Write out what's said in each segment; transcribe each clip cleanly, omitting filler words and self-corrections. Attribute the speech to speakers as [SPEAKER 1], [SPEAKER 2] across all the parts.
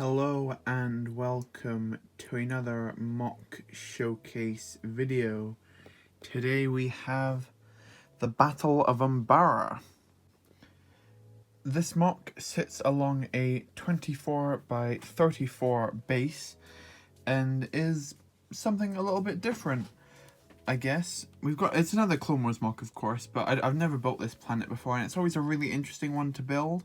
[SPEAKER 1] Hello and welcome to another mock showcase video. Today we have the Battle of Umbara. This mock sits along a 24 by 34 base and is something a little bit different, I guess. It's another Clone Wars mock, of course, but I've never built this planet before, and it's always a really interesting one to build,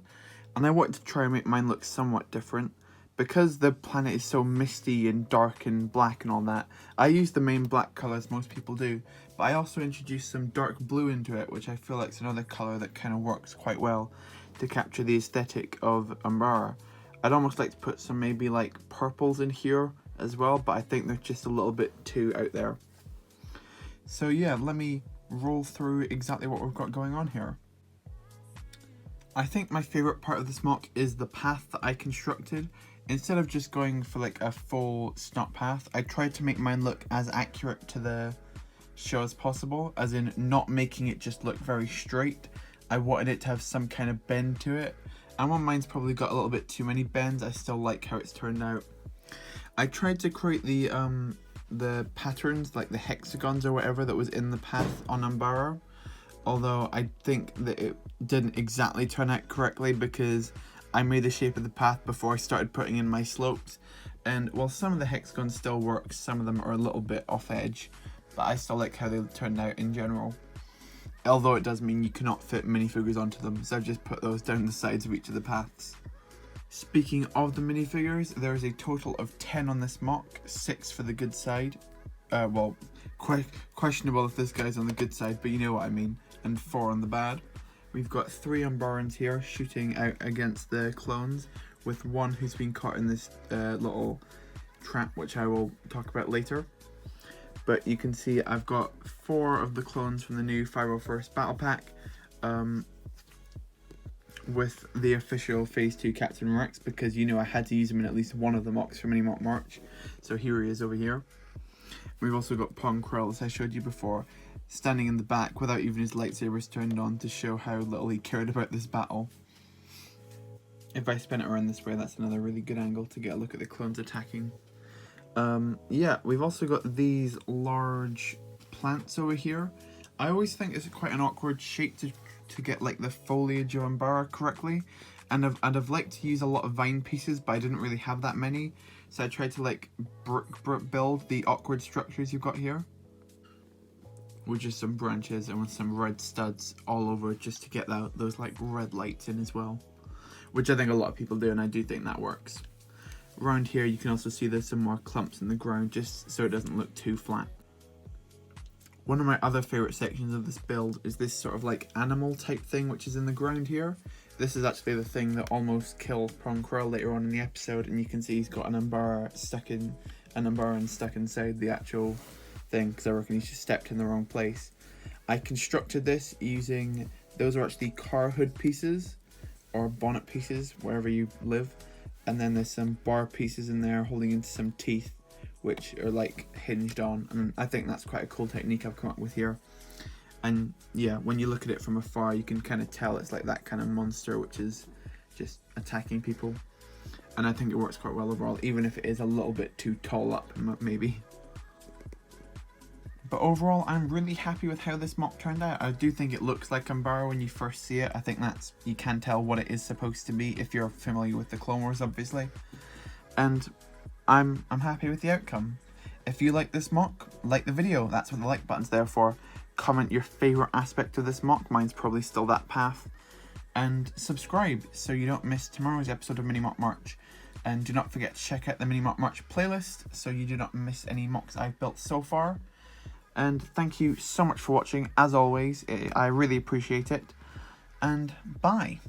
[SPEAKER 1] and I wanted to try and make mine look somewhat different. Because the planet is so misty and dark and black and all that, I use the main black colours most people do, but I also introduced some dark blue into it, which I feel like is another colour that kind of works quite well to capture the aesthetic of Umbara. I'd almost like to put some maybe like purples in here as well, but I think they're just a little bit too out there. So yeah, let me roll through exactly what we've got going on here. I think my favourite part of this mock is the path that I constructed. Instead of just going for like a full snot path, I tried to make mine look as accurate to the show as possible, as in not making it just look very straight. I wanted it to have some kind of bend to it, and while mine's probably got a little bit too many bends, I still like how it's turned out. I tried to create the patterns, like the hexagons or whatever that was in the path on Umbara, although I think that it didn't exactly turn out correctly because I made the shape of the path before I started putting in my slopes, and while some of the hexagons still work, some of them are a little bit off edge, but I still like how they turned out in general. Although it does mean you cannot fit minifigures onto them, so I've just put those down the sides of each of the paths. Speaking of the minifigures, there is a total of 10 on this mock, 6 for the good side. Well, questionable if this guy's on the good side, but you know what I mean, and 4 on the bad. We've got 3 Umbarans here shooting out against the clones, with 1 who's been caught in this little trap, which I will talk about later. But you can see I've got 4 of the clones from the new 501st Battle Pack, with the official Phase 2 Captain Rex, because you know I had to use him in at least one of the mocks for Mini Mock March. So here he is over here. We've also got Pong Krell, as I showed you before, standing in the back without even his lightsabers turned on to show how little he cared about this battle. If I spin it around this way, that's another really good angle to get a look at the clones attacking. Yeah, we've also got these large plants over here. I always think it's quite an awkward shape to get like the foliage of Umbara correctly, and I've liked to use a lot of vine pieces, but I didn't really have that many, so I tried to like build the awkward structures you've got here with just some branches and with some red studs all over, just to get those like red lights in as well, which I think a lot of people do, and I do think that works. Around here you can also see there's some more clumps in the ground, just so it doesn't look too flat. One of my other favourite sections of this build is this sort of like animal type thing which is in the ground here. This is actually the thing that almost kills Pong Krell later on in the episode, and you can see he's got an Umbaran stuck inside the actual thing, because I reckon he's just stepped in the wrong place. I constructed this using, those are actually car hood pieces, or bonnet pieces, wherever you live, and then there's some bar pieces in there holding into some teeth, which are like hinged on, and I think that's quite a cool technique I've come up with here. And yeah, when you look at it from afar, you can kind of tell it's like that kind of monster which is just attacking people, and I think it works quite well overall, even if it is a little bit too tall up maybe. But overall, I'm really happy with how this mock turned out. I do think it looks like Umbara when you first see it. I think you can tell what it is supposed to be if you're familiar with the Clone Wars, obviously. And I'm happy with the outcome. If you like this mock, like the video. That's what the like button's there for. Comment your favourite aspect of this mock. Mine's probably still that path. And subscribe so you don't miss tomorrow's episode of Mini Mock March. And do not forget to check out the Mini Mock March playlist so you do not miss any mocks I've built so far. And thank you so much for watching, as always. I really appreciate it. And bye.